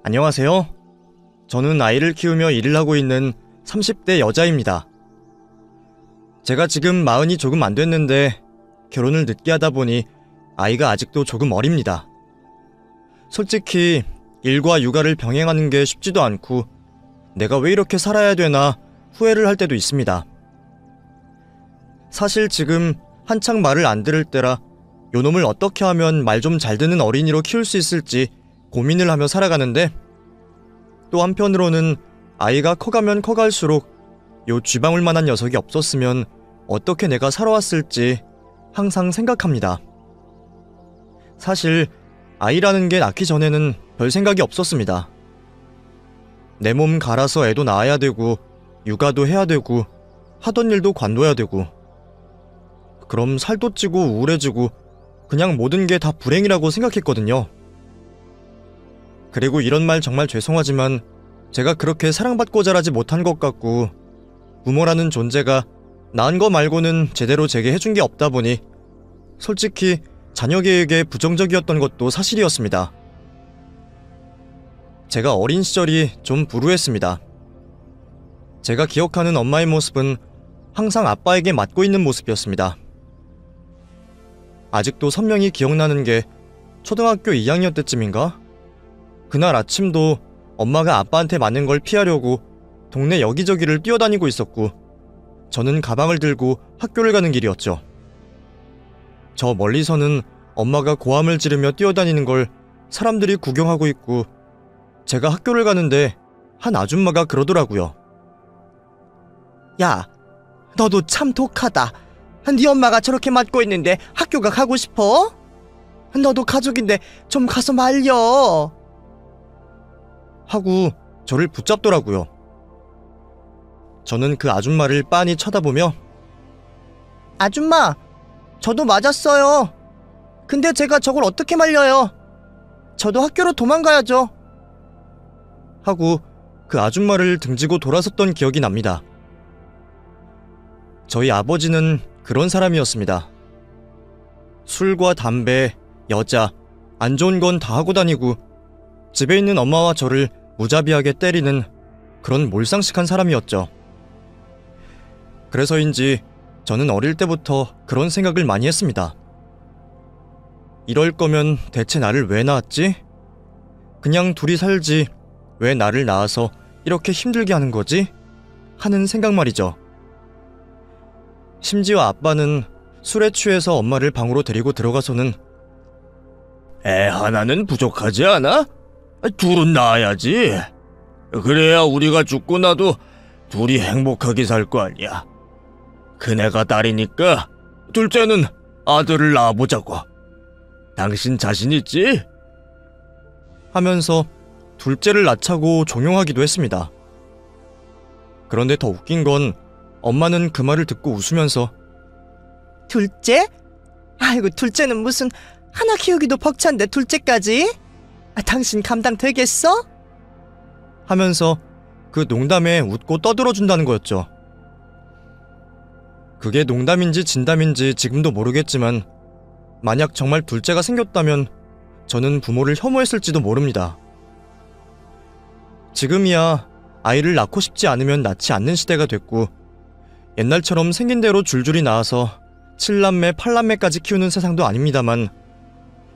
안녕하세요. 저는 아이를 키우며 일을 하고 있는 30대 여자입니다. 제가 지금 40이 조금 안 됐는데 결혼을 늦게 하다 보니 아이가 아직도 조금 어립니다. 솔직히 일과 육아를 병행하는 게 쉽지도 않고 내가 왜 이렇게 살아야 되나 후회를 할 때도 있습니다. 사실 지금 한창 말을 안 들을 때라 요놈을 어떻게 하면 말 좀 잘 듣는 어린이로 키울 수 있을지 고민을 하며 살아가는데, 또 한편으로는 아이가 커가면 커갈수록 요 쥐방울만한 녀석이 없었으면 어떻게 내가 살아왔을지 항상 생각합니다. 사실 아이라는 게 낳기 전에는 별 생각이 없었습니다. 내 몸 갈아서 애도 낳아야 되고 육아도 해야 되고 하던 일도 관둬야 되고, 그럼 살도 찌고 우울해지고 그냥 모든 게 다 불행이라고 생각했거든요. 그리고 이런 말 정말 죄송하지만 제가 그렇게 사랑받고 자라지 못한 것 같고, 부모라는 존재가 낳은 거 말고는 제대로 제게 해준 게 없다 보니 솔직히 자녀 계획에 부정적이었던 것도 사실이었습니다. 제가 어린 시절이 좀 불우했습니다. 제가 기억하는 엄마의 모습은 항상 아빠에게 맞고 있는 모습이었습니다. 아직도 선명히 기억나는 게 초등학교 2학년 때쯤인가? 그날 아침도 엄마가 아빠한테 맞는 걸 피하려고 동네 여기저기를 뛰어다니고 있었고, 저는 가방을 들고 학교를 가는 길이었죠. 저 멀리서는 엄마가 고함을 지르며 뛰어다니는 걸 사람들이 구경하고 있고, 제가 학교를 가는데 한 아줌마가 그러더라고요. 야, 너도 참 독하다. 네 엄마가 저렇게 맞고 있는데 학교가 가고 싶어? 너도 가족인데 좀 가서 말려. 하고 저를 붙잡더라고요. 저는 그 아줌마를 빤히 쳐다보며, 아줌마, 저도 맞았어요. 근데 제가 저걸 어떻게 말려요? 저도 학교로 도망가야죠. 하고 그 아줌마를 등지고 돌아섰던 기억이 납니다. 저희 아버지는 그런 사람이었습니다. 술과 담배, 여자, 안 좋은 건 다 하고 다니고 집에 있는 엄마와 저를 무자비하게 때리는 그런 몰상식한 사람이었죠. 그래서인지 저는 어릴 때부터 그런 생각을 많이 했습니다. 이럴 거면 대체 나를 왜 낳았지? 그냥 둘이 살지 왜 나를 낳아서 이렇게 힘들게 하는 거지? 하는 생각 말이죠. 심지어 아빠는 술에 취해서 엄마를 방으로 데리고 들어가서는 애 하나는 부족하지 않아? 둘은 낳아야지. 그래야 우리가 죽고 나도 둘이 행복하게 살 거 아니야. 큰애가 딸이니까 둘째는 아들을 낳아보자고. 당신 자신 있지? 하면서 둘째를 낳자고 종용하기도 했습니다. 그런데 더 웃긴 건 엄마는 그 말을 듣고 웃으면서 둘째? 아이고, 둘째는 무슨 하나 키우기도 벅찬데 둘째까지? 당신 감당 되겠어? 하면서 그 농담에 웃고 떠들어준다는 거였죠. 그게 농담인지 진담인지 지금도 모르겠지만, 만약 정말 둘째가 생겼다면 저는 부모를 혐오했을지도 모릅니다. 지금이야 아이를 낳고 싶지 않으면 낳지 않는 시대가 됐고, 옛날처럼 생긴 대로 줄줄이 낳아서 7남매 8남매까지 키우는 세상도 아닙니다만,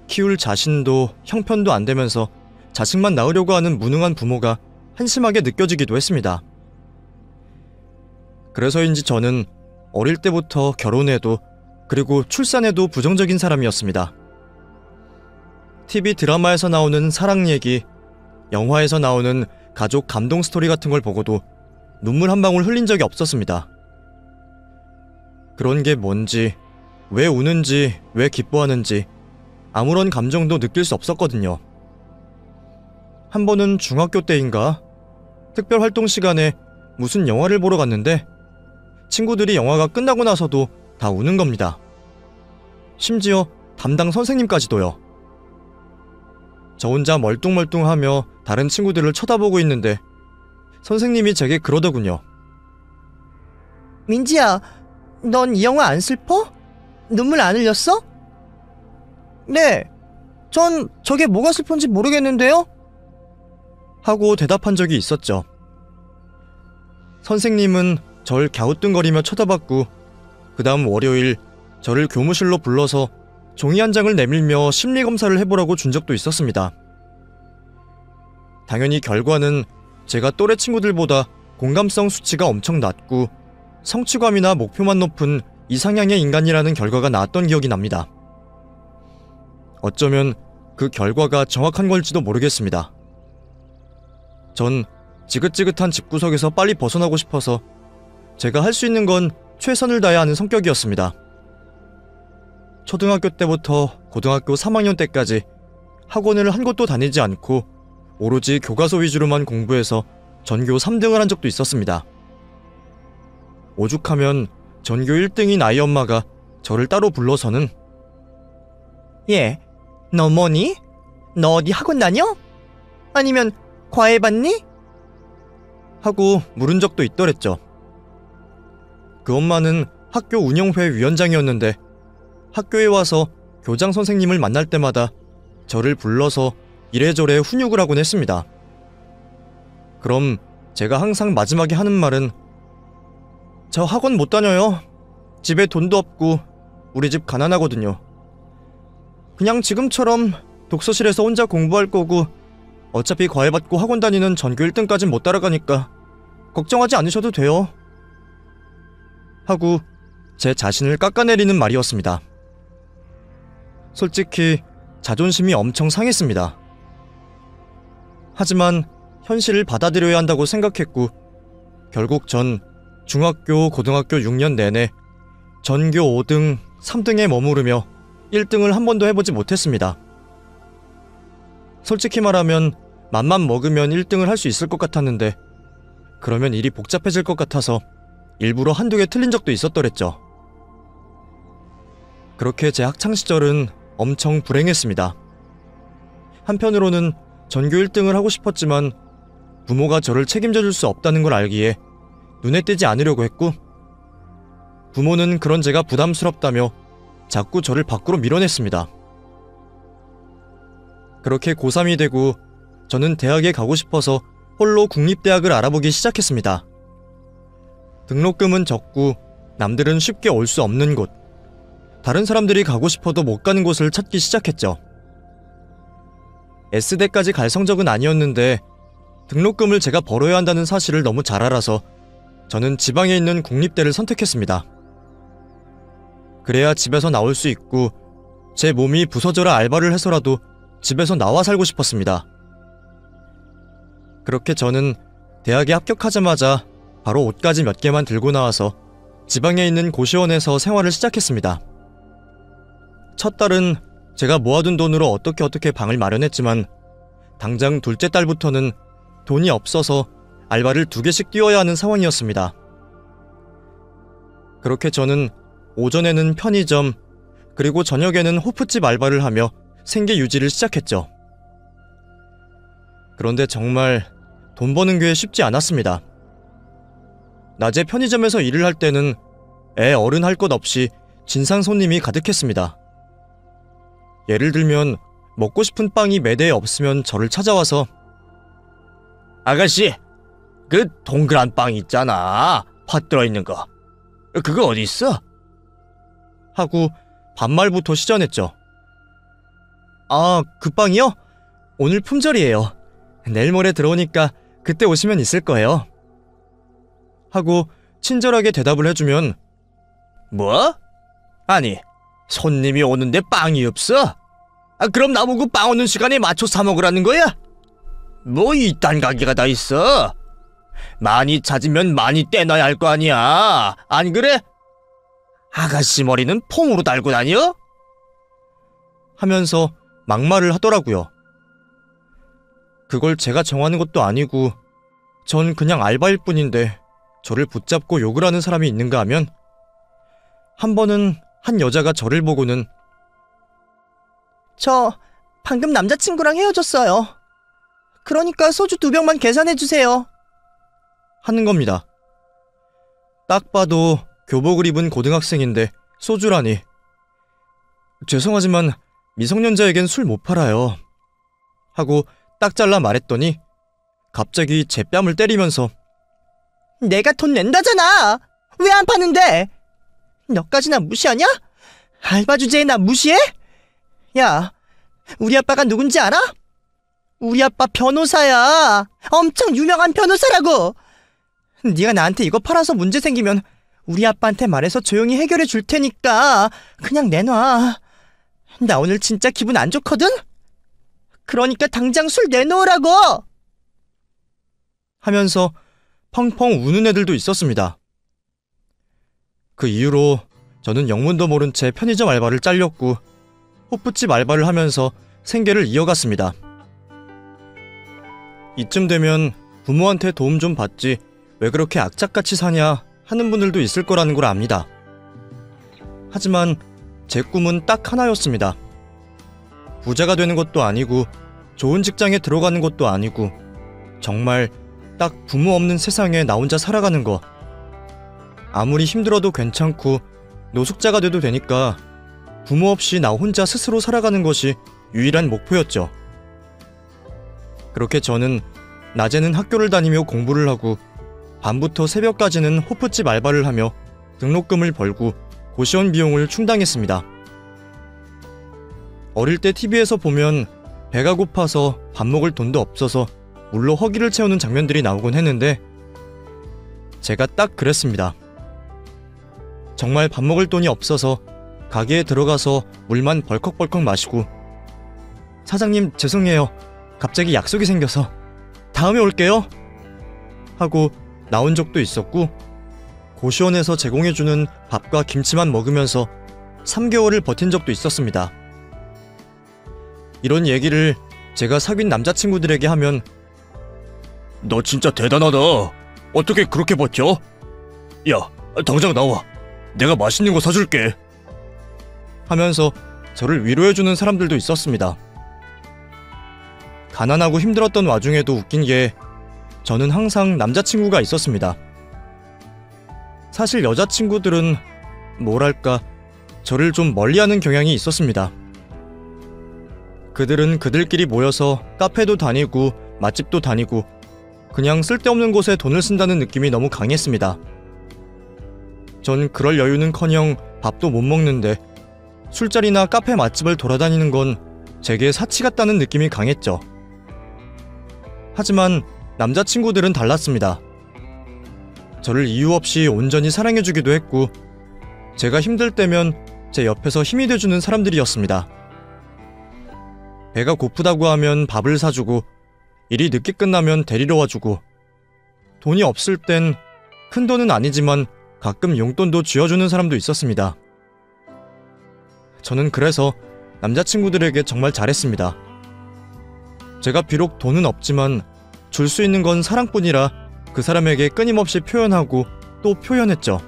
키울 자신도 형편도 안 되면서 자식만 낳으려고 하는 무능한 부모가 한심하게 느껴지기도 했습니다. 그래서인지 저는 어릴 때부터 결혼에도 그리고 출산에도 부정적인 사람이었습니다. TV 드라마에서 나오는 사랑 얘기, 영화에서 나오는 가족 감동 스토리 같은 걸 보고도 눈물 한 방울 흘린 적이 없었습니다. 그런 게 뭔지, 왜 우는지, 왜 기뻐하는지 아무런 감정도 느낄 수 없었거든요. 한 번은 중학교 때인가 특별활동 시간에 무슨 영화를 보러 갔는데 친구들이 영화가 끝나고 나서도 다 우는 겁니다. 심지어 담당 선생님까지도요. 저 혼자 멀뚱멀뚱하며 다른 친구들을 쳐다보고 있는데 선생님이 제게 그러더군요. 민지야, 넌 이 영화 안 슬퍼? 눈물 안 흘렸어? 네, 전 저게 뭐가 슬픈지 모르겠는데요? 하고 대답한 적이 있었죠. 선생님은 절 갸우뚱거리며 쳐다봤고 그 다음 월요일 저를 교무실로 불러서 종이 한 장을 내밀며 심리검사를 해보라고 준 적도 있었습니다. 당연히 결과는 제가 또래 친구들보다 공감성 수치가 엄청 낮고 성취감이나 목표만 높은 이상향의 인간이라는 결과가 나왔던 기억이 납니다. 어쩌면 그 결과가 정확한 걸지도 모르겠습니다. 전 지긋지긋한 집구석에서 빨리 벗어나고 싶어서 제가 할 수 있는 건 최선을 다해야 하는 성격이었습니다. 초등학교 때부터 고등학교 3학년 때까지 학원을 한 곳도 다니지 않고 오로지 교과서 위주로만 공부해서 전교 3등을 한 적도 있었습니다. 오죽하면 전교 1등인 아이 엄마가 저를 따로 불러서는 예, 너 뭐니? 너 어디 학원 다녀? 아니면 과외 받니? 하고 물은 적도 있더랬죠. 그 엄마는 학교 운영회 위원장이었는데 학교에 와서 교장 선생님을 만날 때마다 저를 불러서 이래저래 훈육을 하곤 했습니다. 그럼 제가 항상 마지막에 하는 말은 저 학원 못 다녀요. 집에 돈도 없고 우리 집 가난하거든요. 그냥 지금처럼 독서실에서 혼자 공부할 거고 어차피 과외받고 학원 다니는 전교 1등까진 못 따라가니까 걱정하지 않으셔도 돼요. 하고 제 자신을 깎아내리는 말이었습니다. 솔직히 자존심이 엄청 상했습니다. 하지만 현실을 받아들여야 한다고 생각했고 결국 전 중학교, 고등학교 6년 내내 전교 5등, 3등에 머무르며 1등을 한 번도 해보지 못했습니다. 솔직히 말하면 맘만 먹으면 1등을 할 수 있을 것 같았는데 그러면 일이 복잡해질 것 같아서 일부러 한두 개 틀린 적도 있었더랬죠. 그렇게 제 학창시절은 엄청 불행했습니다. 한편으로는 전교 1등을 하고 싶었지만 부모가 저를 책임져 줄 수 없다는 걸 알기에 눈에 띄지 않으려고 했고 부모는 그런 제가 부담스럽다며 자꾸 저를 밖으로 밀어냈습니다. 그렇게 고3이 되고 저는 대학에 가고 싶어서 홀로 국립대학을 알아보기 시작했습니다. 등록금은 적고 남들은 쉽게 올 수 없는 곳, 다른 사람들이 가고 싶어도 못 가는 곳을 찾기 시작했죠. S대까지 갈 성적은 아니었는데 등록금을 제가 벌어야 한다는 사실을 너무 잘 알아서 저는 지방에 있는 국립대를 선택했습니다. 그래야 집에서 나올 수 있고 제 몸이 부서져라 알바를 해서라도 집에서 나와 살고 싶었습니다. 그렇게 저는 대학에 합격하자마자 바로 옷가지 몇 개만 들고 나와서 지방에 있는 고시원에서 생활을 시작했습니다. 첫 달은 제가 모아둔 돈으로 어떻게 방을 마련했지만 당장 둘째 달부터는 돈이 없어서 알바를 2개씩 뛰어야 하는 상황이었습니다. 그렇게 저는 오전에는 편의점, 그리고 저녁에는 호프집 알바를 하며 생계 유지를 시작했죠. 그런데 정말 돈 버는 게 쉽지 않았습니다. 낮에 편의점에서 일을 할 때는 애 어른 할 것 없이 진상 손님이 가득했습니다. 예를 들면 먹고 싶은 빵이 매대에 없으면 저를 찾아와서 아가씨, 그 동그란 빵 있잖아. 팥 들어있는 거. 그거 어디 있어? 하고 반말부터 시전했죠. 아, 그 빵이요? 오늘 품절이에요. 내일 모레 들어오니까 그때 오시면 있을 거예요. 하고 친절하게 대답을 해주면 뭐? 아니, 손님이 오는데 빵이 없어? 그럼 나보고 빵 오는 시간에 맞춰 사 먹으라는 거야? 뭐 이딴 가게가 다 있어? 많이 찾으면 많이 떼놔야 할 거 아니야. 안 그래? 아가씨 머리는 폼으로 달고 다녀? 하면서 막말을 하더라고요. 그걸 제가 정하는 것도 아니고 전 그냥 알바일 뿐인데 저를 붙잡고 욕을 하는 사람이 있는가 하면 한 번은 한 여자가 저를 보고는 저 방금 남자친구랑 헤어졌어요. 그러니까 소주 2병만 계산해주세요. 하는 겁니다. 딱 봐도 교복을 입은 고등학생인데 소주라니. 죄송하지만 미성년자에겐 술 못 팔아요. 하고 딱 잘라 말했더니 갑자기 제 뺨을 때리면서 내가 돈 낸다잖아. 왜 안 파는데? 너까지 나 무시하냐? 알바 주제에 나 무시해? 야, 우리 아빠가 누군지 알아? 우리 아빠 변호사야. 엄청 유명한 변호사라고. 네가 나한테 이거 팔아서 문제 생기면 우리 아빠한테 말해서 조용히 해결해 줄 테니까 그냥 내놔. 나 오늘 진짜 기분 안 좋거든? 그러니까 당장 술 내놓으라고! 하면서 펑펑 우는 애들도 있었습니다. 그 이후로 저는 영문도 모른 채 편의점 알바를 잘렸고 호프집 알바를 하면서 생계를 이어갔습니다. 이쯤 되면 부모한테 도움 좀 받지 왜 그렇게 악착같이 사냐 하는 분들도 있을 거라는 걸 압니다. 하지만 제 꿈은 딱 하나였습니다. 부자가 되는 것도 아니고 좋은 직장에 들어가는 것도 아니고 정말 딱 부모 없는 세상에 나 혼자 살아가는 거. 아무리 힘들어도 괜찮고 노숙자가 돼도 되니까 부모 없이 나 혼자 스스로 살아가는 것이 유일한 목표였죠. 그렇게 저는 낮에는 학교를 다니며 공부를 하고 밤부터 새벽까지는 호프집 알바를 하며 등록금을 벌고 고시원 비용을 충당했습니다. 어릴 때 TV에서 보면 배가 고파서 밥 먹을 돈도 없어서 물로 허기를 채우는 장면들이 나오곤 했는데 제가 딱 그랬습니다. 정말 밥 먹을 돈이 없어서 가게에 들어가서 물만 벌컥벌컥 마시고 사장님 죄송해요. 갑자기 약속이 생겨서 다음에 올게요. 하고 나온 적도 있었고 고시원에서 제공해주는 밥과 김치만 먹으면서 3개월을 버틴 적도 있었습니다. 이런 얘기를 제가 사귄 남자친구들에게 하면 너 진짜 대단하다. 어떻게 그렇게 버텨? 야, 당장 나와. 내가 맛있는 거 사줄게. 하면서 저를 위로해주는 사람들도 있었습니다. 가난하고 힘들었던 와중에도 웃긴 게 저는 항상 남자친구가 있었습니다. 사실 여자친구들은 뭐랄까 저를 좀 멀리하는 경향이 있었습니다. 그들은 그들끼리 모여서 카페도 다니고 맛집도 다니고 그냥 쓸데없는 곳에 돈을 쓴다는 느낌이 너무 강했습니다. 전 그럴 여유는커녕 밥도 못 먹는데 술자리나 카페 맛집을 돌아다니는 건 제게 사치 같다는 느낌이 강했죠. 하지만 남자친구들은 달랐습니다. 저를 이유 없이 온전히 사랑해주기도 했고 제가 힘들 때면 제 옆에서 힘이 돼주는 사람들이었습니다. 배가 고프다고 하면 밥을 사주고 일이 늦게 끝나면 데리러 와주고 돈이 없을 땐 큰돈은 아니지만 가끔 용돈도 쥐어주는 사람도 있었습니다. 저는 그래서 남자친구들에게 정말 잘했습니다. 제가 비록 돈은 없지만 줄 수 있는 건 사랑뿐이라 그 사람에게 끊임없이 표현하고 또 표현했죠.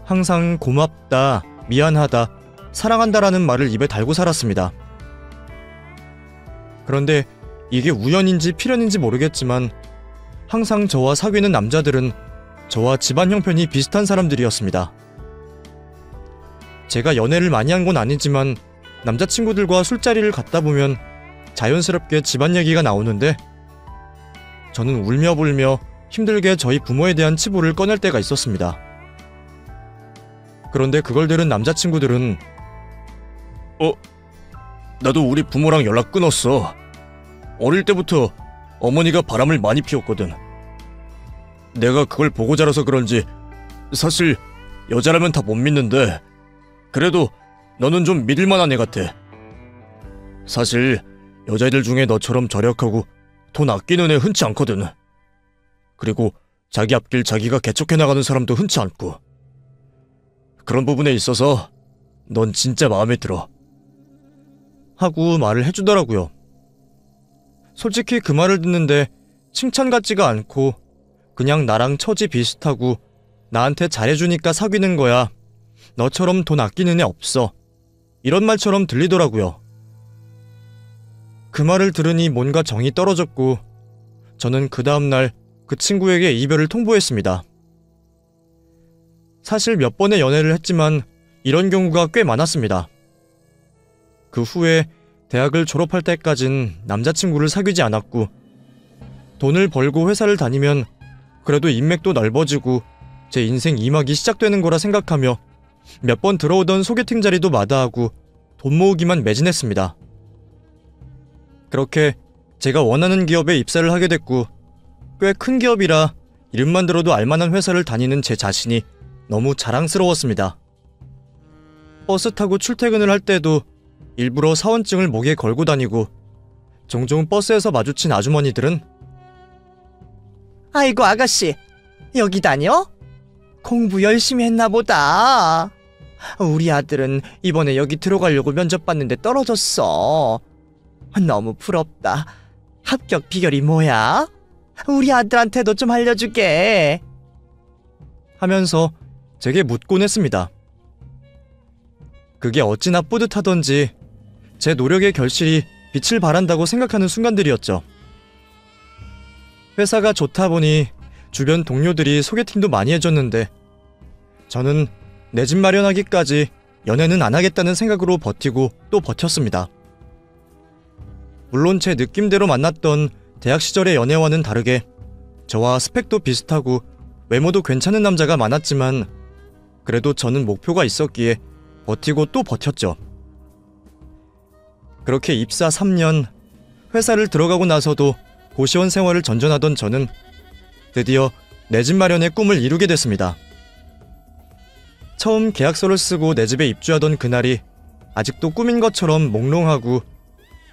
항상 고맙다, 미안하다, 사랑한다라는 말을 입에 달고 살았습니다. 그런데 이게 우연인지 필연인지 모르겠지만 항상 저와 사귀는 남자들은 저와 집안 형편이 비슷한 사람들이었습니다. 제가 연애를 많이 한 건 아니지만 남자친구들과 술자리를 갔다 보면 자연스럽게 집안 얘기가 나오는데 저는 울며불며 힘들게 저희 부모에 대한 치부를 꺼낼 때가 있었습니다. 그런데 그걸 들은 남자친구들은 나도 우리 부모랑 연락 끊었어. 어릴 때부터 어머니가 바람을 많이 피웠거든. 내가 그걸 보고 자라서 그런지 사실 여자라면 다 못 믿는데 그래도 너는 좀 믿을만한 애 같아. 사실 여자애들 중에 너처럼 절약하고 돈 아끼는 애 흔치 않거든. 그리고 자기 앞길 자기가 개척해 나가는 사람도 흔치 않고. 그런 부분에 있어서 넌 진짜 마음에 들어. 하고 말을 해주더라고요. 솔직히 그 말을 듣는데 칭찬 같지가 않고 그냥 나랑 처지 비슷하고 나한테 잘해주니까 사귀는 거야. 너처럼 돈 아끼는 애 없어. 이런 말처럼 들리더라고요. 그 말을 들으니 뭔가 정이 떨어졌고 저는 그 다음날 그 친구에게 이별을 통보했습니다. 사실 몇 번의 연애를 했지만 이런 경우가 꽤 많았습니다. 그 후에 대학을 졸업할 때까진 남자친구를 사귀지 않았고 돈을 벌고 회사를 다니면 그래도 인맥도 넓어지고 제 인생 2막이 시작되는 거라 생각하며 몇 번 들어오던 소개팅 자리도 마다하고 돈 모으기만 매진했습니다. 그렇게 제가 원하는 기업에 입사를 하게 됐고 꽤 큰 기업이라 이름만 들어도 알만한 회사를 다니는 제 자신이 너무 자랑스러웠습니다. 버스 타고 출퇴근을 할 때도 일부러 사원증을 목에 걸고 다니고 종종 버스에서 마주친 아주머니들은 아이고 아가씨, 여기 다녀? 공부 열심히 했나 보다. 우리 아들은 이번에 여기 들어가려고 면접 봤는데 떨어졌어. 너무 부럽다. 합격 비결이 뭐야? 우리 아들한테도 좀 알려주게. 하면서 제게 묻곤 했습니다. 그게 어찌나 뿌듯하던지 제 노력의 결실이 빛을 발한다고 생각하는 순간들이었죠. 회사가 좋다 보니 주변 동료들이 소개팅도 많이 해줬는데 저는 내 집 마련하기까지 연애는 안 하겠다는 생각으로 버티고 또 버텼습니다. 물론 제 느낌대로 만났던 대학 시절의 연애와는 다르게 저와 스펙도 비슷하고 외모도 괜찮은 남자가 많았지만 그래도 저는 목표가 있었기에 버티고 또 버텼죠. 그렇게 입사 3년, 회사를 들어가고 나서도 고시원 생활을 전전하던 저는 드디어 내 집 마련의 꿈을 이루게 됐습니다. 처음 계약서를 쓰고 내 집에 입주하던 그날이 아직도 꿈인 것처럼 몽롱하고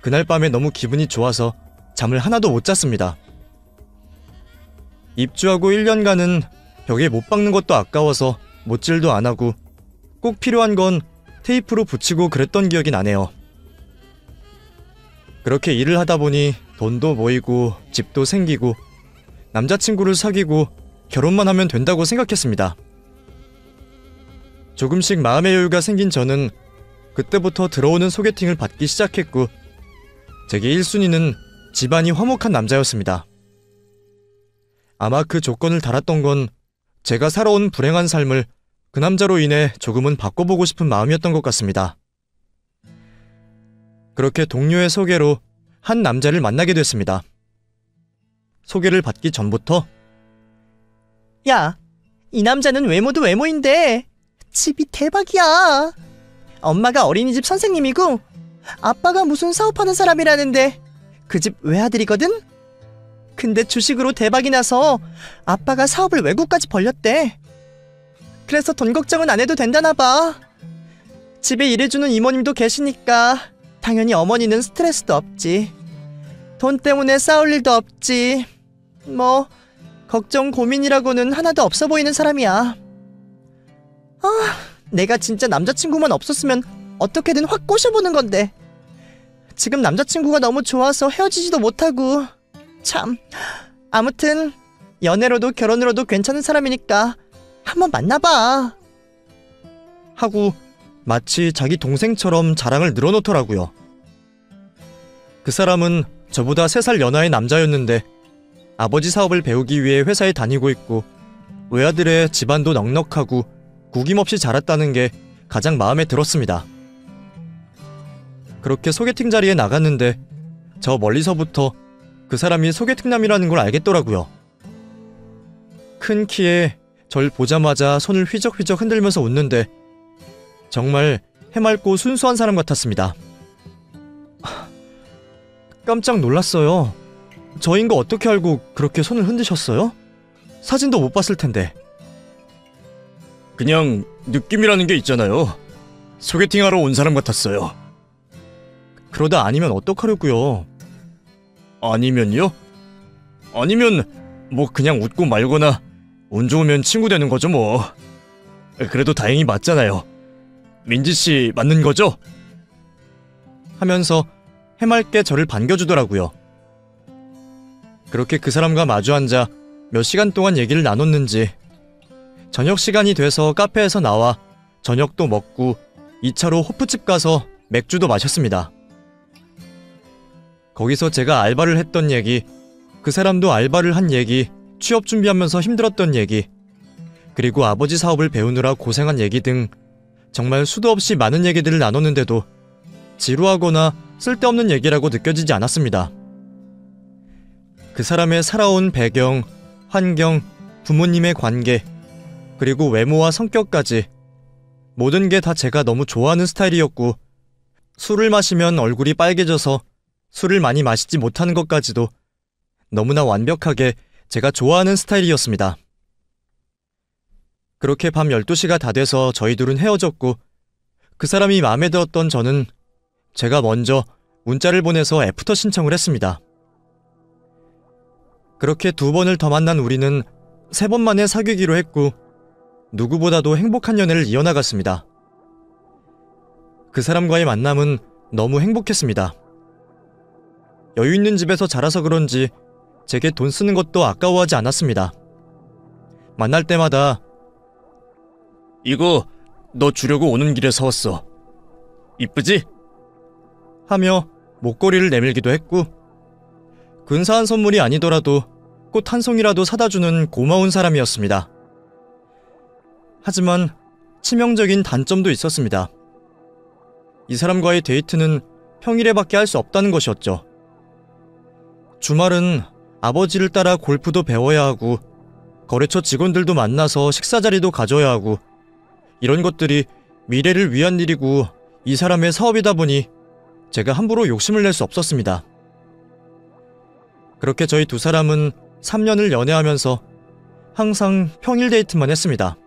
그날 밤에 너무 기분이 좋아서 잠을 하나도 못 잤습니다. 입주하고 1년간은 벽에 못 박는 것도 아까워서 못질도 안 하고 꼭 필요한 건 테이프로 붙이고 그랬던 기억이 나네요. 그렇게 일을 하다 보니 돈도 모이고 집도 생기고 남자친구를 사귀고 결혼만 하면 된다고 생각했습니다. 조금씩 마음의 여유가 생긴 저는 그때부터 들어오는 소개팅을 받기 시작했고 제게 1순위는 집안이 화목한 남자였습니다. 아마 그 조건을 달았던 건 제가 살아온 불행한 삶을 그 남자로 인해 조금은 바꿔보고 싶은 마음이었던 것 같습니다. 그렇게 동료의 소개로 한 남자를 만나게 됐습니다. 소개를 받기 전부터 야, 이 남자는 외모도 외모인데 집이 대박이야. 엄마가 어린이집 선생님이고 아빠가 무슨 사업하는 사람이라는데 그 집 외아들이거든? 근데 주식으로 대박이 나서 아빠가 사업을 외국까지 벌렸대. 그래서 돈 걱정은 안 해도 된다나 봐. 집에 일해주는 이모님도 계시니까 당연히 어머니는 스트레스도 없지. 돈 때문에 싸울 일도 없지. 뭐 걱정 고민이라고는 하나도 없어 보이는 사람이야. 내가 진짜 남자친구만 없었으면 어떻게든 확 꼬셔보는 건데 지금 남자친구가 너무 좋아서 헤어지지도 못하고. 참, 아무튼 연애로도 결혼으로도 괜찮은 사람이니까 한번 만나봐 하고 마치 자기 동생처럼 자랑을 늘어놓더라고요. 그 사람은 저보다 3살 연하의 남자였는데 아버지 사업을 배우기 위해 회사에 다니고 있고 외아들의 집안도 넉넉하고 구김없이 자랐다는 게 가장 마음에 들었습니다. 그렇게 소개팅 자리에 나갔는데 저 멀리서부터 그 사람이 소개팅남이라는 걸 알겠더라고요. 큰 키에 절 보자마자 손을 휘적휘적 흔들면서 웃는데 정말 해맑고 순수한 사람 같았습니다. 깜짝 놀랐어요. 저인 거 어떻게 알고 그렇게 손을 흔드셨어요? 사진도 못 봤을 텐데. 그냥 느낌이라는 게 있잖아요. 소개팅하러 온 사람 같았어요. 그러다 아니면 어떡하려고요? 아니면요? 아니면 뭐 그냥 웃고 말거나 운 좋으면 친구 되는 거죠 뭐. 그래도 다행히 맞잖아요. 민지씨 맞는 거죠? 하면서 해맑게 저를 반겨주더라고요. 그렇게 그 사람과 마주 앉아 몇 시간 동안 얘기를 나눴는지 저녁 시간이 돼서 카페에서 나와 저녁도 먹고 2차로 호프집 가서 맥주도 마셨습니다. 거기서 제가 알바를 했던 얘기, 그 사람도 알바를 한 얘기, 취업 준비하면서 힘들었던 얘기, 그리고 아버지 사업을 배우느라 고생한 얘기 등 정말 수도 없이 많은 얘기들을 나눴는데도 지루하거나 쓸데없는 얘기라고 느껴지지 않았습니다. 그 사람의 살아온 배경, 환경, 부모님의 관계, 그리고 외모와 성격까지 모든 게 다 제가 너무 좋아하는 스타일이었고, 술을 마시면 얼굴이 빨개져서 술을 많이 마시지 못하는 것까지도 너무나 완벽하게 제가 좋아하는 스타일이었습니다. 그렇게 밤 12시가 다 돼서 저희 둘은 헤어졌고, 그 사람이 마음에 들었던 저는 제가 먼저 문자를 보내서 애프터 신청을 했습니다. 그렇게 2번을 더 만난 우리는 3번 만에 사귀기로 했고, 누구보다도 행복한 연애를 이어나갔습니다. 그 사람과의 만남은 너무 행복했습니다. 여유 있는 집에서 자라서 그런지 제게 돈 쓰는 것도 아까워하지 않았습니다. 만날 때마다 이거 너 주려고 오는 길에 사왔어. 이쁘지? 하며 목걸이를 내밀기도 했고, 근사한 선물이 아니더라도 꽃 한 송이라도 사다주는 고마운 사람이었습니다. 하지만 치명적인 단점도 있었습니다. 이 사람과의 데이트는 평일에밖에 할 수 없다는 것이었죠. 주말은 아버지를 따라 골프도 배워야 하고, 거래처 직원들도 만나서 식사 자리도 가져야 하고, 이런 것들이 미래를 위한 일이고 이 사람의 사업이다 보니 제가 함부로 욕심을 낼 수 없었습니다. 그렇게 저희 2 사람은 3년을 연애하면서 항상 평일 데이트만 했습니다.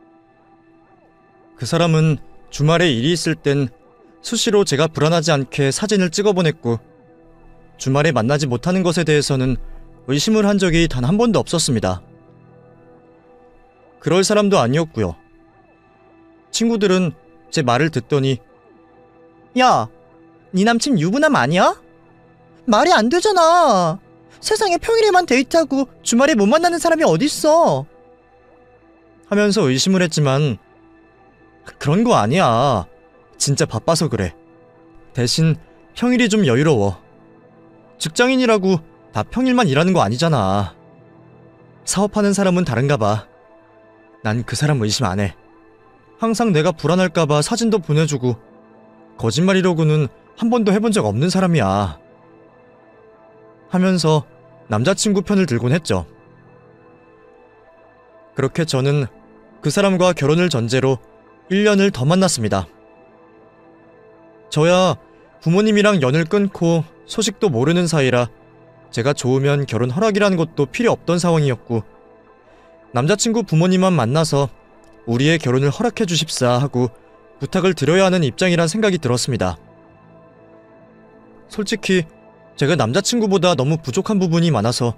그 사람은 주말에 일이 있을 땐 수시로 제가 불안하지 않게 사진을 찍어 보냈고, 주말에 만나지 못하는 것에 대해서는 의심을 한 적이 단 한 번도 없었습니다. 그럴 사람도 아니었고요. 친구들은 제 말을 듣더니 야, 네 남친 유부남 아니야? 말이 안 되잖아. 세상에 평일에만 데이트하고 주말에 못 만나는 사람이 어딨어. 하면서 의심을 했지만, 그런 거 아니야. 진짜 바빠서 그래. 대신 평일이 좀 여유로워. 직장인이라고 다 평일만 일하는 거 아니잖아. 사업하는 사람은 다른가 봐. 난 그 사람 의심 안 해. 항상 내가 불안할까 봐 사진도 보내주고, 거짓말이라고는 한 번도 해본 적 없는 사람이야. 하면서 남자친구 편을 들곤 했죠. 그렇게 저는 그 사람과 결혼을 전제로 1년을 더 만났습니다. 저야 부모님이랑 연을 끊고 소식도 모르는 사이라 제가 좋으면 결혼 허락이라는 것도 필요 없던 상황이었고, 남자친구 부모님만 만나서 우리의 결혼을 허락해 주십사 하고 부탁을 드려야 하는 입장이란 생각이 들었습니다. 솔직히 제가 남자친구보다 너무 부족한 부분이 많아서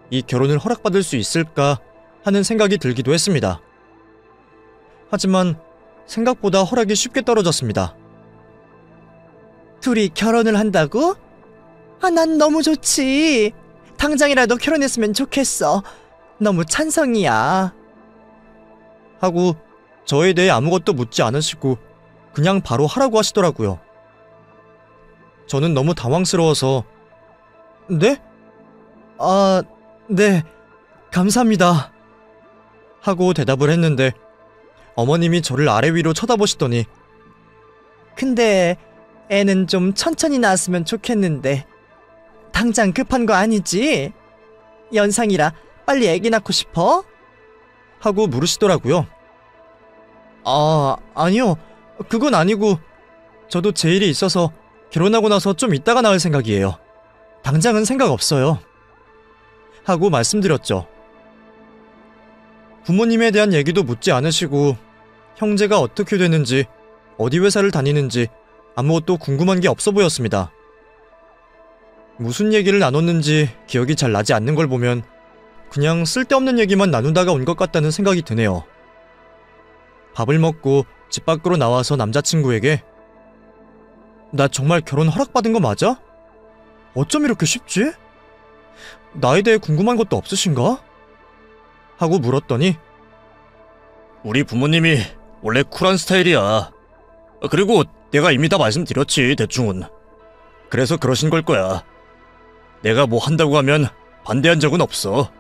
이 결혼을 허락받을 수 있을까 하는 생각이 들기도 했습니다. 하지만 생각보다 허락이 쉽게 떨어졌습니다. 둘이 결혼을 한다고? 아, 난 너무 좋지. 당장이라도 결혼했으면 좋겠어. 너무 찬성이야. 하고 저에 대해 아무것도 묻지 않으시고 그냥 바로 하라고 하시더라고요. 저는 너무 당황스러워서 네? 아, 네, 감사합니다 하고 대답을 했는데, 어머님이 저를 아래 위로 쳐다보시더니 근데 애는 좀 천천히 낳았으면 좋겠는데 당장 급한 거 아니지? 연상이라 빨리 애기 낳고 싶어? 하고 물으시더라고요. 아, 아니요. 그건 아니고 저도 제 일이 있어서 결혼하고 나서 좀 있다가 나을 생각이에요. 당장은 생각 없어요. 하고 말씀드렸죠. 부모님에 대한 얘기도 묻지 않으시고 형제가 어떻게 되는지, 어디 회사를 다니는지 아무것도 궁금한 게 없어 보였습니다. 무슨 얘기를 나눴는지 기억이 잘 나지 않는 걸 보면 그냥 쓸데없는 얘기만 나누다가 온 것 같다는 생각이 드네요. 밥을 먹고 집 밖으로 나와서 남자친구에게 나 정말 결혼 허락받은 거 맞아? 어쩜 이렇게 쉽지? 나에 대해 궁금한 것도 없으신가? 하고 물었더니 우리 부모님이 원래 쿨한 스타일이야. 그리고 내가 이미 다 말씀드렸지, 대충은. 그래서 그러신 걸 거야. 내가 뭐 한다고 하면 반대한 적은 없어.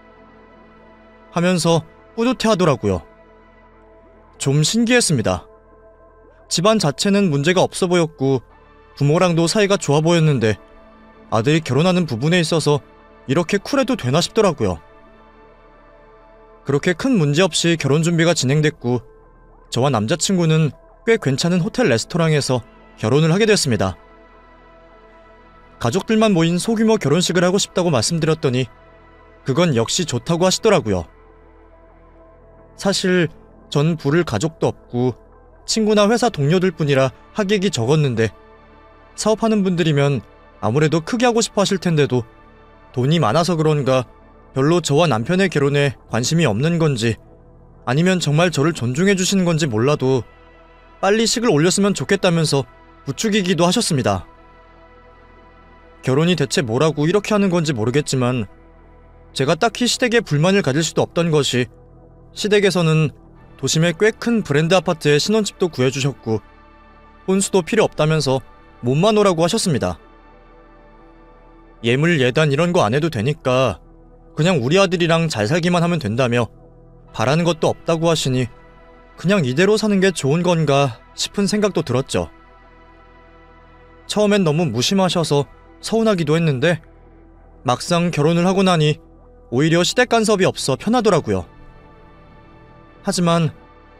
하면서 뿌듯해 하더라고요. 좀 신기했습니다. 집안 자체는 문제가 없어 보였고 부모랑도 사이가 좋아 보였는데 아들이 결혼하는 부분에 있어서 이렇게 쿨해도 되나 싶더라고요. 그렇게 큰 문제 없이 결혼 준비가 진행됐고 저와 남자친구는 꽤 괜찮은 호텔 레스토랑에서 결혼을 하게 됐습니다. 가족들만 모인 소규모 결혼식을 하고 싶다고 말씀드렸더니 그건 역시 좋다고 하시더라고요. 사실 전 부를 가족도 없고 친구나 회사 동료들 뿐이라 하객이 적었는데 사업하는 분들이면 아무래도 크게 하고 싶어 하실 텐데도 돈이 많아서 그런가 별로 저와 남편의 결혼에 관심이 없는 건지 아니면 정말 저를 존중해 주시는 건지 몰라도 빨리 식을 올렸으면 좋겠다면서 부추기기도 하셨습니다. 결혼이 대체 뭐라고 이렇게 하는 건지 모르겠지만 제가 딱히 시댁에 불만을 가질 수도 없던 것이 시댁에서는 도심의 꽤 큰 브랜드 아파트에 신혼집도 구해주셨고 혼수도 필요 없다면서 몸만 오라고 하셨습니다. 예물 예단 이런 거 안 해도 되니까 그냥 우리 아들이랑 잘 살기만 하면 된다며 바라는 것도 없다고 하시니 그냥 이대로 사는 게 좋은 건가 싶은 생각도 들었죠. 처음엔 너무 무심하셔서 서운하기도 했는데 막상 결혼을 하고 나니 오히려 시댁 간섭이 없어 편하더라고요. 하지만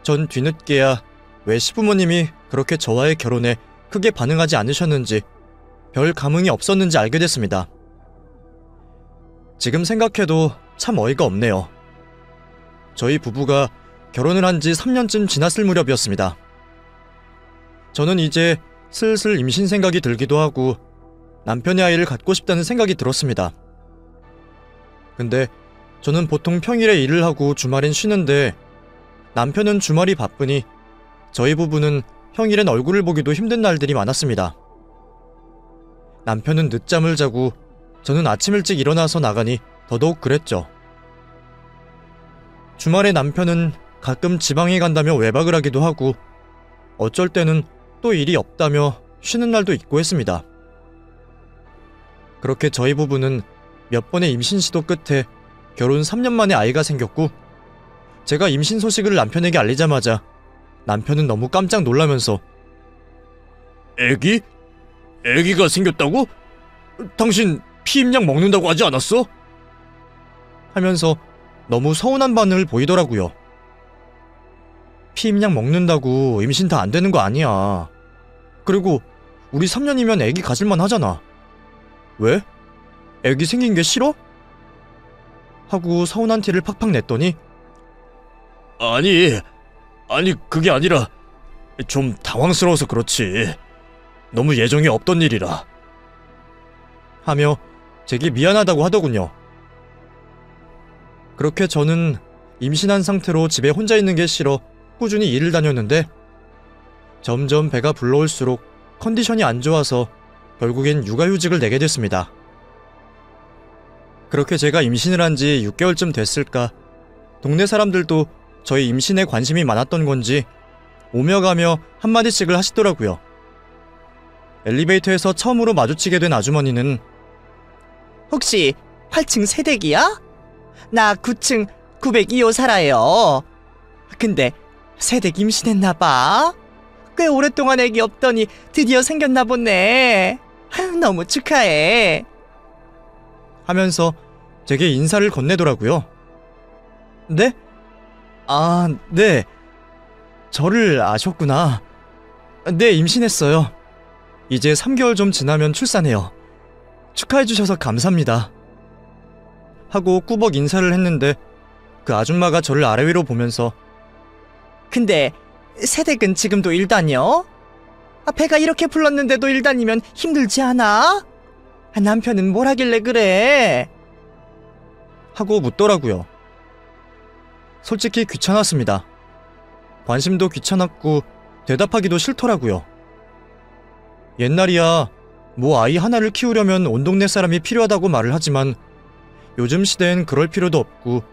전 뒤늦게야 왜 시부모님이 그렇게 저와의 결혼에 크게 반응하지 않으셨는지 별 감흥이 없었는지 알게 됐습니다. 지금 생각해도 참 어이가 없네요. 저희 부부가 결혼을 한 지 3년쯤 지났을 무렵이었습니다. 저는 이제 슬슬 임신 생각이 들기도 하고 남편의 아이를 갖고 싶다는 생각이 들었습니다. 근데 저는 보통 평일에 일을 하고 주말엔 쉬는데 남편은 주말이 바쁘니 저희 부부는 평일엔 얼굴을 보기도 힘든 날들이 많았습니다. 남편은 늦잠을 자고 저는 아침 일찍 일어나서 나가니 더더욱 그랬죠. 주말에 남편은 가끔 지방에 간다며 외박을 하기도 하고 어쩔 때는 또 일이 없다며 쉬는 날도 있고 했습니다. 그렇게 저희 부부는 몇 번의 임신 시도 끝에 결혼 3년 만에 아이가 생겼고 제가 임신 소식을 남편에게 알리자마자 남편은 너무 깜짝 놀라면서 애기? 애기가 생겼다고? 당신 피임약 먹는다고 하지 않았어? 하면서 너무 서운한 반응을 보이더라고요. 피임약 먹는다고 임신 다 안 되는 거 아니야. 그리고 우리 3년이면 애기 가질만 하잖아. 왜? 애기 생긴 게 싫어? 하고 서운한 티를 팍팍 냈더니 아니 그게 아니라 좀 당황스러워서 그렇지. 너무 예정이 없던 일이라. 하며 제게 미안하다고 하더군요. 그렇게 저는 임신한 상태로 집에 혼자 있는 게 싫어 꾸준히 일을 다녔는데 점점 배가 불러올수록 컨디션이 안 좋아서 결국엔 육아휴직을 내게 됐습니다. 그렇게 제가 임신을 한 지 6개월쯤 됐을까 동네 사람들도 저희 임신에 관심이 많았던 건지 오며 가며 한마디씩을 하시더라고요. 엘리베이터에서 처음으로 마주치게 된 아주머니는 혹시 8층 세댁이야? 나 9층 902호 살아요. 근데 세댁 임신했나봐. 꽤 오랫동안 애기 없더니 드디어 생겼나 보네. 너무 축하해. 하면서 제게 인사를 건네더라고요. 네? 아, 네. 저를 아셨구나. 네, 임신했어요. 이제 3개월 좀 지나면 출산해요. 축하해주셔서 감사합니다. 하고 꾸벅 인사를 했는데 그 아줌마가 저를 아래 위로 보면서 근데 세댁은 지금도 일 다녀? 배가 이렇게 불렀는데도 일 다니면 힘들지 않아? 남편은 뭘 하길래 그래? 하고 묻더라고요. 솔직히 귀찮았습니다. 관심도 귀찮았고 대답하기도 싫더라고요. 옛날이야 뭐 아이 하나를 키우려면 온 동네 사람이 필요하다고 말을 하지만 요즘 시대엔 그럴 필요도 없고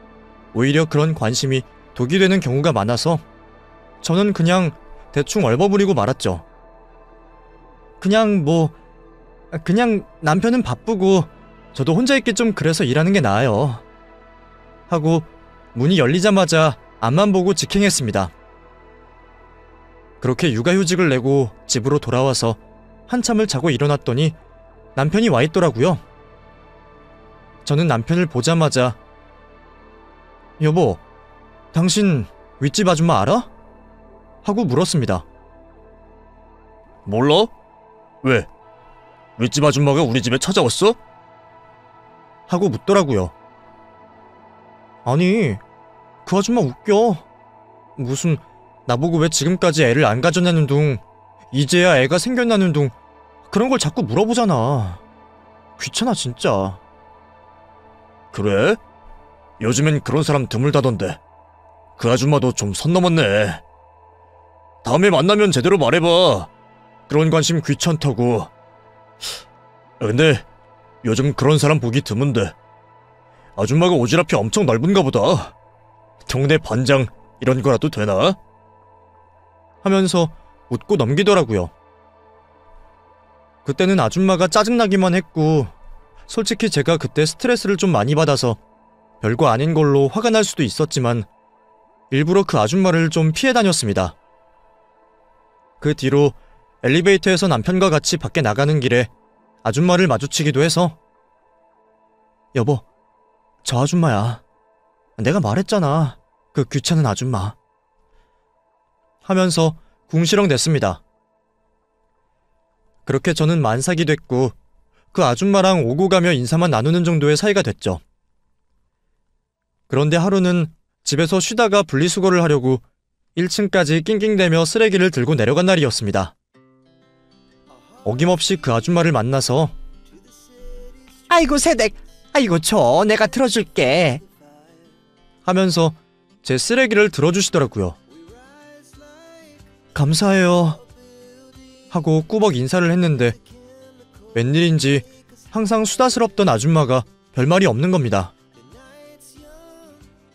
오히려 그런 관심이 독이 되는 경우가 많아서 저는 그냥 대충 얼버무리고 말았죠. 그냥 남편은 바쁘고 저도 혼자 있기 좀 그래서 일하는 게 나아요. 하고 문이 열리자마자 앞만 보고 직행했습니다. 그렇게 육아휴직을 내고 집으로 돌아와서 한참을 자고 일어났더니 남편이 와 있더라고요. 저는 남편을 보자마자 여보, 당신 윗집 아줌마 알아? 하고 물었습니다. 몰라? 왜? 윗집 아줌마가 우리 집에 찾아왔어? 하고 묻더라고요. 아니, 그 아줌마 웃겨. 무슨 나보고 왜 지금까지 애를 안 가졌냐는 둥, 이제야 애가 생겼냐는 둥, 그런 걸 자꾸 물어보잖아. 귀찮아 진짜. 그래? 요즘엔 그런 사람 드물다던데. 그 아줌마도 좀 선 넘었네. 다음에 만나면 제대로 말해봐. 그런 관심 귀찮다고. 근데 요즘 그런 사람 보기 드문데. 아줌마가 오지랖이 엄청 넓은가 보다. 동네 반장 이런 거라도 되나? 하면서 웃고 넘기더라고요. 그때는 아줌마가 짜증나기만 했고, 솔직히 제가 그때 스트레스를 좀 많이 받아서 별거 아닌 걸로 화가 날 수도 있었지만 일부러 그 아줌마를 좀 피해 다녔습니다. 그 뒤로 엘리베이터에서 남편과 같이 밖에 나가는 길에 아줌마를 마주치기도 해서 여보, 저 아줌마야. 내가 말했잖아. 그 귀찮은 아줌마. 하면서 궁시렁 댔습니다. 그렇게 저는 만삭이 됐고 그 아줌마랑 오고 가며 인사만 나누는 정도의 사이가 됐죠. 그런데 하루는 집에서 쉬다가 분리수거를 하려고 1층까지 낑낑대며 쓰레기를 들고 내려간 날이었습니다. 어김없이 그 아줌마를 만나서 아이고 새댁, 아이고 저 내가 들어줄게. 하면서 제 쓰레기를 들어주시더라고요. 감사해요. 하고 꾸벅 인사를 했는데 웬일인지 항상 수다스럽던 아줌마가 별말이 없는 겁니다.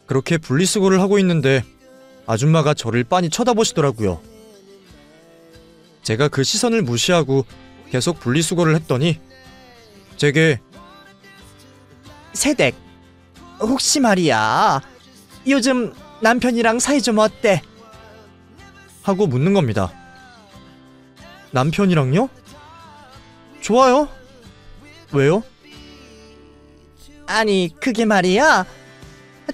그렇게 분리수거를 하고 있는데 아줌마가 저를 빤히 쳐다보시더라고요. 제가 그 시선을 무시하고 계속 분리수거를 했더니 제게 새댁, 혹시 말이야, 요즘 남편이랑 사이 좀 어때? 하고 묻는 겁니다. 남편이랑요? 좋아요. 왜요? 아니 그게 말이야,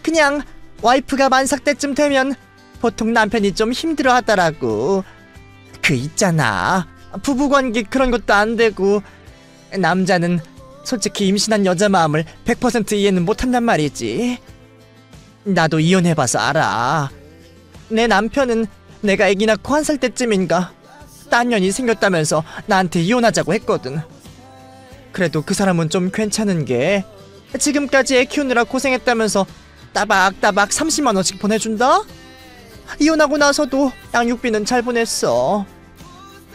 그냥 와이프가 만삭 때쯤 되면 보통 남편이 좀 힘들어 하더라고. 그 있잖아, 부부관계 그런 것도 안 되고, 남자는 솔직히 임신한 여자 마음을 100% 이해는 못한단 말이지. 나도 이혼해봐서 알아. 내 남편은 내가 아기 낳고 1살 때쯤인가 딴 년이 생겼다면서 나한테 이혼하자고 했거든. 그래도 그 사람은 좀 괜찮은 게 지금까지 애 키우느라 고생했다면서 따박따박 30만 원씩 보내준다? 이혼하고 나서도 양육비는 잘 보냈어.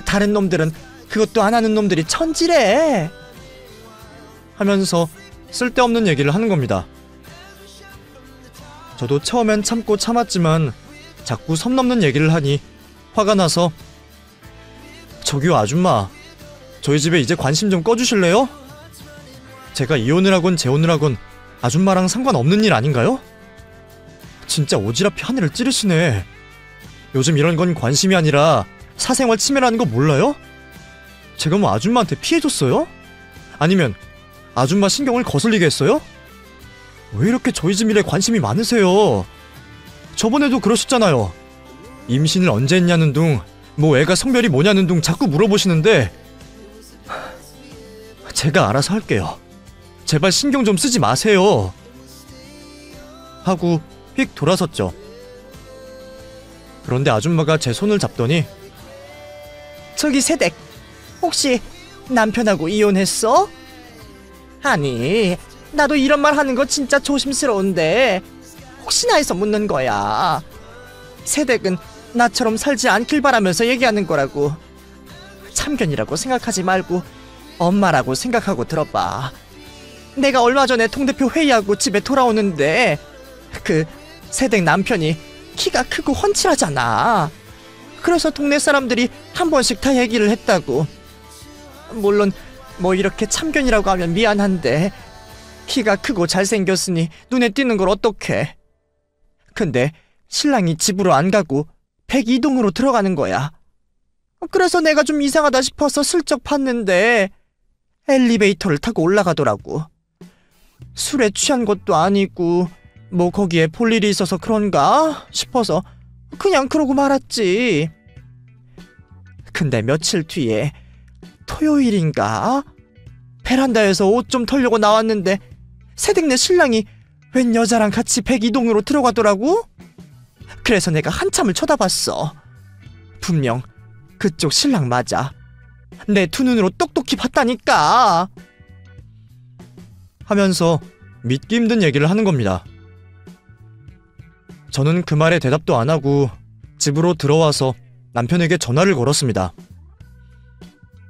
다른 놈들은 그것도 안 하는 놈들이 천지래. 하면서 쓸데없는 얘기를 하는 겁니다. 저도 처음엔 참고 참았지만 자꾸 선 넘는 얘기를 하니 화가 나서 저기요 아줌마, 저희 집에 이제 관심 좀 꺼주실래요? 제가 이혼을 하건 재혼을 하건 아줌마랑 상관없는 일 아닌가요? 진짜 오지랖이 하늘을 찌르시네. 요즘 이런 건 관심이 아니라 사생활 침해라는 거 몰라요? 제가 뭐 아줌마한테 피해줬어요? 아니면 아줌마 신경을 거슬리게 했어요? 왜 이렇게 저희 집 일에 관심이 많으세요? 저번에도 그러셨잖아요. 임신을 언제 했냐는 둥, 뭐 애가 성별이 뭐냐는 둥 자꾸 물어보시는데 제가 알아서 할게요. 제발 신경 좀 쓰지 마세요. 하고 휙 돌아섰죠. 그런데 아줌마가 제 손을 잡더니 저기 새댁, 혹시 남편하고 이혼했어? 아니, 나도 이런 말 하는 거 진짜 조심스러운데 혹시나 해서 묻는 거야. 새댁은 나처럼 살지 않길 바라면서 얘기하는 거라고. 참견이라고 생각하지 말고 엄마라고 생각하고 들어봐. 내가 얼마 전에 통대표 회의하고 집에 돌아오는데 그 새댁 남편이 키가 크고 훤칠하잖아. 그래서 동네 사람들이 한 번씩 다 얘기를 했다고. 물론 뭐 이렇게 참견이라고 하면 미안한데 키가 크고 잘생겼으니 눈에 띄는 걸 어떡해. 근데 신랑이 집으로 안 가고 102동으로 들어가는 거야. 그래서 내가 좀 이상하다 싶어서 슬쩍 봤는데 엘리베이터를 타고 올라가더라고. 술에 취한 것도 아니고 뭐 거기에 볼 일이 있어서 그런가 싶어서 그냥 그러고 말았지. 근데 며칠 뒤에 토요일인가? 베란다에서 옷 좀 털려고 나왔는데 새댁네 신랑이 웬 여자랑 같이 백이동으로 들어가더라고? 그래서 내가 한참을 쳐다봤어. 분명 그쪽 신랑 맞아. 내 두 눈으로 똑똑히 봤다니까. 하면서 믿기 힘든 얘기를 하는 겁니다. 저는 그 말에 대답도 안 하고 집으로 들어와서 남편에게 전화를 걸었습니다.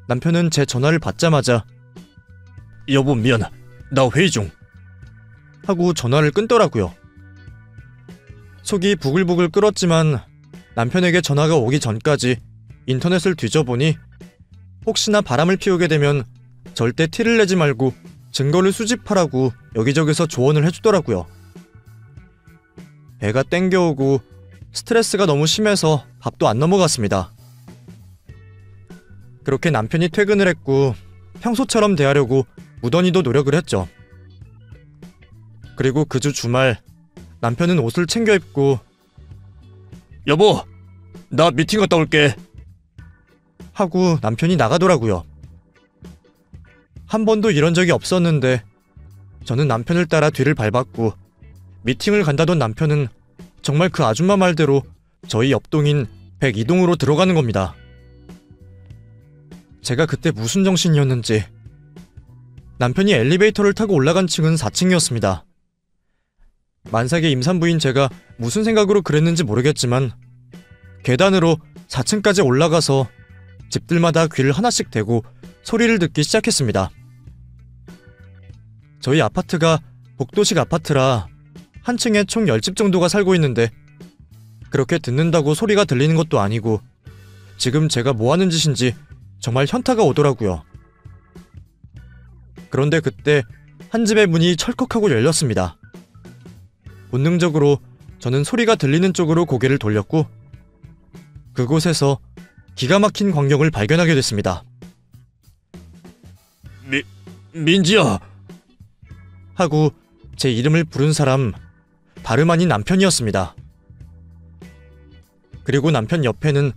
남편은 제 전화를 받자마자 여보 미안. 나 회의 중. 하고 전화를 끊더라고요. 속이 부글부글 끓었지만 남편에게 전화가 오기 전까지 인터넷을 뒤져보니 혹시나 바람을 피우게 되면 절대 티를 내지 말고 증거를 수집하라고 여기저기서 조언을 해주더라고요. 배가 땡겨오고 스트레스가 너무 심해서 밥도 안 넘어갔습니다. 그렇게 남편이 퇴근을 했고 평소처럼 대하려고 무던히도 노력을 했죠. 그리고 그 주 주말 남편은 옷을 챙겨 입고 여보, 나 미팅 갔다 올게. 하고 남편이 나가더라고요. 한 번도 이런 적이 없었는데 저는 남편을 따라 뒤를 밟았고 미팅을 간다던 남편은 정말 그 아줌마 말대로 저희 옆동인 102동으로 들어가는 겁니다. 제가 그때 무슨 정신이었는지 남편이 엘리베이터를 타고 올라간 층은 4층이었습니다. 만삭의 임산부인 제가 무슨 생각으로 그랬는지 모르겠지만 계단으로 4층까지 올라가서 집들마다 귀를 하나씩 대고 소리를 듣기 시작했습니다. 저희 아파트가 복도식 아파트라 한 층에 총 10집 정도가 살고 있는데 그렇게 듣는다고 소리가 들리는 것도 아니고 지금 제가 뭐하는 짓인지 정말 현타가 오더라고요. 그런데 그때 한 집의 문이 철컥하고 열렸습니다. 본능적으로 저는 소리가 들리는 쪽으로 고개를 돌렸고 그곳에서 기가 막힌 광경을 발견하게 됐습니다. 민지야. 하고 제 이름을 부른 사람 다름 아닌 남편이었습니다. 그리고 남편 옆에는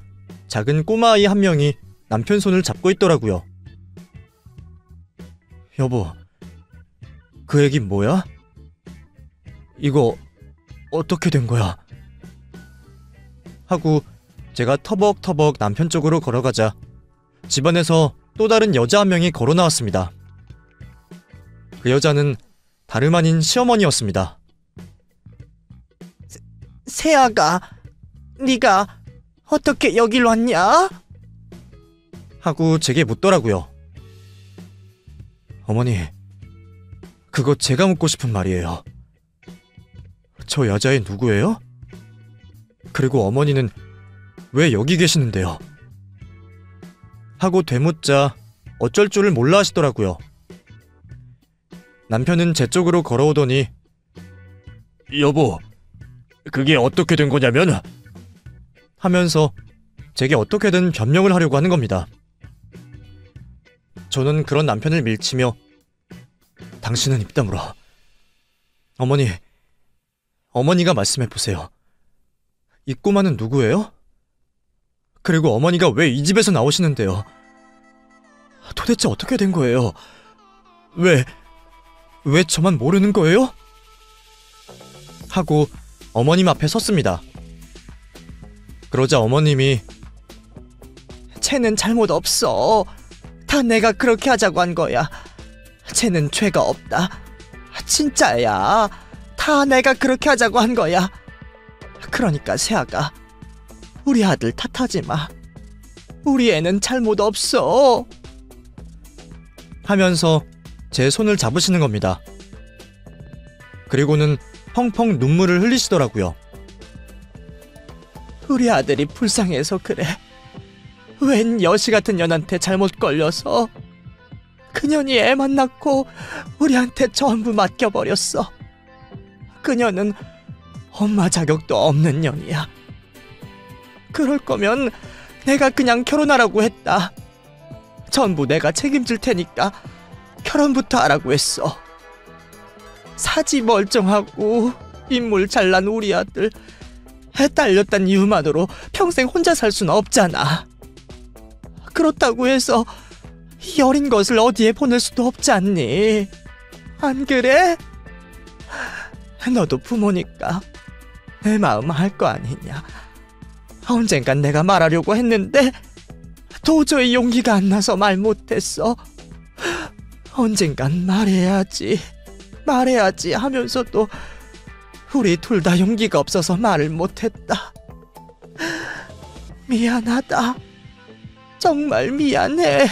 작은 꼬마아이 한 명이 남편 손을 잡고 있더라고요. 여보, 그 애기 뭐야? 이거 어떻게 된 거야? 하고 제가 터벅터벅 남편 쪽으로 걸어가자 집안에서 또 다른 여자 한 명이 걸어 나왔습니다. 그 여자는 다름 아닌 시어머니였습니다. 세아가, 네가 어떻게 여길 왔냐? 하고 제게 묻더라고요. 어머니, 그거 제가 묻고 싶은 말이에요. 저 여자애 누구예요? 그리고 어머니는 왜 여기 계시는데요? 하고 되묻자 어쩔 줄을 몰라 하시더라고요. 남편은 제 쪽으로 걸어오더니 여보, 그게 어떻게 된 거냐면 하면서 제게 어떻게든 변명을 하려고 하는 겁니다. 저는 그런 남편을 밀치며 당신은 입 다물어. 어머니가 말씀해보세요. 이 꼬마는 누구예요? 그리고 어머니가 왜 이 집에서 나오시는데요? 도대체 어떻게 된 거예요? 왜 저만 모르는 거예요? 하고 어머님 앞에 섰습니다. 그러자 어머님이 쟤는 잘못 없어. 다 내가 그렇게 하자고 한 거야. 쟤는 죄가 없다. 진짜야. 다 내가 그렇게 하자고 한 거야. 그러니까 세아가, 우리 아들 탓하지 마. 우리 애는 잘못 없어. 하면서 제 손을 잡으시는 겁니다. 그리고는 펑펑 눈물을 흘리시더라고요. 우리 아들이 불쌍해서 그래. 웬 여시 같은 년한테 잘못 걸려서 그년이 애만 낳고 우리한테 전부 맡겨버렸어. 그녀는 엄마 자격도 없는 년이야. 그럴 거면 내가 그냥 결혼하라고 했다. 전부 내가 책임질 테니까 결혼부터 하라고 했어. 사지 멀쩡하고 인물 잘난 우리 아들 딸렸단 이유만으로 평생 혼자 살 순 없잖아. 그렇다고 해서 이 어린 것을 어디에 보낼 수도 없지 않니? 안 그래? 너도 부모니까 내 마음 알 거 아니냐. 언젠간 내가 말하려고 했는데 도저히 용기가 안 나서 말 못했어. 언젠간 말해야지 하면서도 우리 둘 다 용기가 없어서 말을 못했다. 미안하다. 정말 미안해.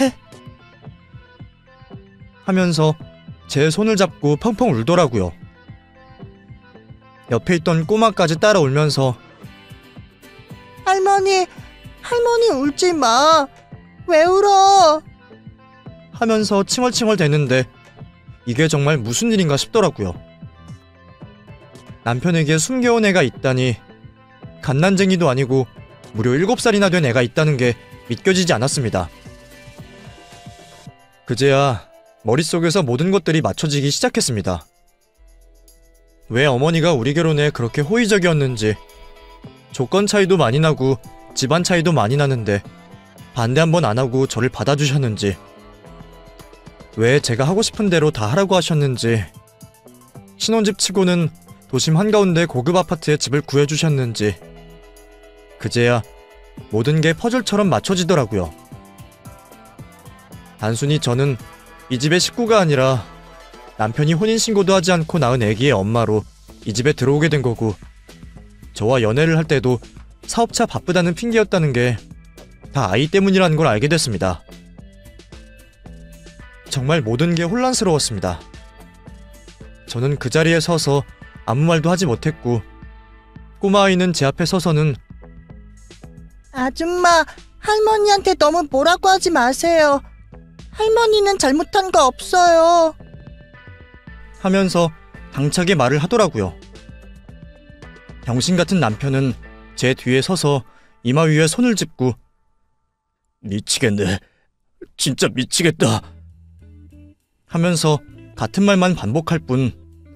하면서 제 손을 잡고 펑펑 울더라고요. 옆에 있던 꼬마까지 따라 울면서 할머니 울지 마. 왜 울어? 하면서 칭얼칭얼 대는데 이게 정말 무슨 일인가 싶더라고요. 남편에게 숨겨온 애가 있다니, 갓난쟁이도 아니고 무려 7살이나 된 애가 있다는 게 믿겨지지 않았습니다. 그제야 머릿속에서 모든 것들이 맞춰지기 시작했습니다. 왜 어머니가 우리 결혼에 그렇게 호의적이었는지, 조건 차이도 많이 나고 집안 차이도 많이 나는데 반대 한 번 안 하고 저를 받아주셨는지, 왜 제가 하고 싶은 대로 다 하라고 하셨는지, 신혼집 치고는 도심 한가운데 고급 아파트에 집을 구해주셨는지, 그제야 모든 게 퍼즐처럼 맞춰지더라고요. 단순히 저는 이 집의 식구가 아니라 남편이 혼인신고도 하지 않고 낳은 아기의 엄마로 이 집에 들어오게 된 거고, 저와 연애를 할 때도 사업차 바쁘다는 핑계였다는 게 다 아이 때문이라는 걸 알게 됐습니다. 정말 모든 게 혼란스러웠습니다. 저는 그 자리에 서서 아무 말도 하지 못했고, 꼬마아이는 제 앞에 서서는 아줌마, 할머니한테 너무 뭐라고 하지 마세요. 할머니는 잘못한 거 없어요. 하면서 당차게 말을 하더라고요. 병신같은 남편은 제 뒤에 서서 이마 위에 손을 짚고 미치겠네, 진짜 미치겠다 하면서 같은 말만 반복할 뿐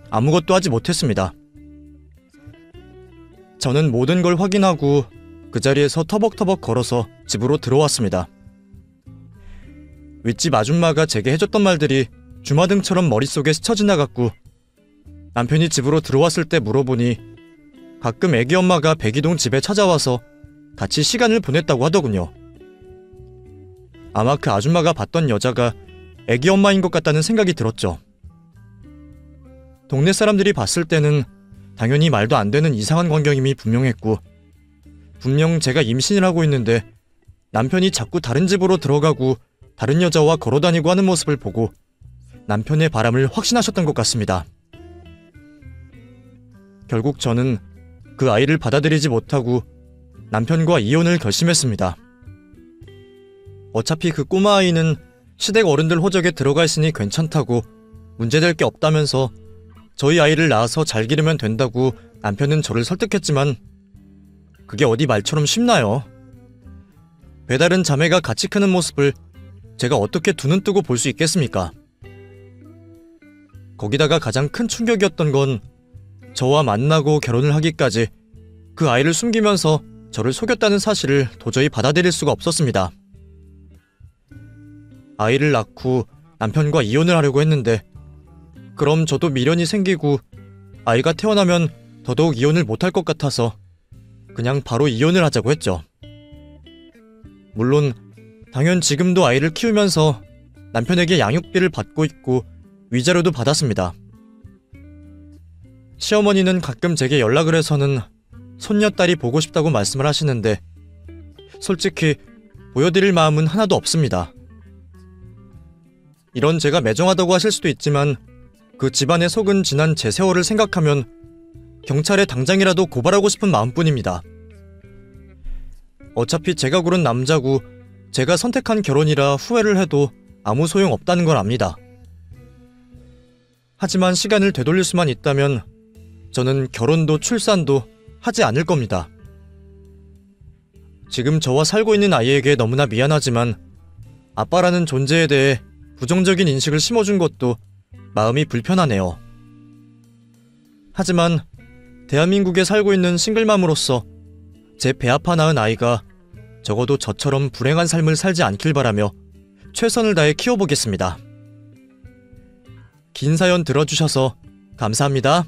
아무것도 하지 못했습니다. 저는 모든 걸 확인하고 그 자리에서 터벅터벅 걸어서 집으로 들어왔습니다. 윗집 아줌마가 제게 해줬던 말들이 주마등처럼 머릿속에 스쳐 지나갔고, 남편이 집으로 들어왔을 때 물어보니 가끔 애기 엄마가 백이동 집에 찾아와서 같이 시간을 보냈다고 하더군요. 아마 그 아줌마가 봤던 여자가 애기 엄마인 것 같다는 생각이 들었죠. 동네 사람들이 봤을 때는 당연히 말도 안 되는 이상한 광경임이 분명했고, 분명 제가 임신을 하고 있는데 남편이 자꾸 다른 집으로 들어가고 다른 여자와 걸어다니고 하는 모습을 보고 남편의 바람을 확신하셨던 것 같습니다. 결국 저는 그 아이를 받아들이지 못하고 남편과 이혼을 결심했습니다. 어차피 그 꼬마 아이는 시댁 어른들 호적에 들어가 있으니 괜찮다고, 문제될 게 없다면서 저희 아이를 낳아서 잘 기르면 된다고 남편은 저를 설득했지만 그게 어디 말처럼 쉽나요? 배다른 자매가 같이 크는 모습을 제가 어떻게 두 눈 뜨고 볼 수 있겠습니까? 거기다가 가장 큰 충격이었던 건 저와 만나고 결혼을 하기까지 그 아이를 숨기면서 저를 속였다는 사실을 도저히 받아들일 수가 없었습니다. 아이를 낳고 남편과 이혼을 하려고 했는데, 그럼 저도 미련이 생기고 아이가 태어나면 더더욱 이혼을 못할 것 같아서 그냥 바로 이혼을 하자고 했죠. 물론 당연 지금도 아이를 키우면서 남편에게 양육비를 받고 있고 위자료도 받았습니다. 시어머니는 가끔 제게 연락을 해서는 손녀딸이 보고 싶다고 말씀을 하시는데, 솔직히 보여드릴 마음은 하나도 없습니다. 이런 제가 매정하다고 하실 수도 있지만 그 집안의 속은 지난 제 세월을 생각하면 경찰에 당장이라도 고발하고 싶은 마음뿐입니다. 어차피 제가 고른 남자고 제가 선택한 결혼이라 후회를 해도 아무 소용 없다는 걸 압니다. 하지만 시간을 되돌릴 수만 있다면 저는 결혼도 출산도 하지 않을 겁니다. 지금 저와 살고 있는 아이에게 너무나 미안하지만 아빠라는 존재에 대해 부정적인 인식을 심어준 것도 마음이 불편하네요. 하지만 대한민국에 살고 있는 싱글맘으로서 제 배 아파 낳은 아이가 적어도 저처럼 불행한 삶을 살지 않길 바라며 최선을 다해 키워보겠습니다. 긴 사연 들어주셔서 감사합니다.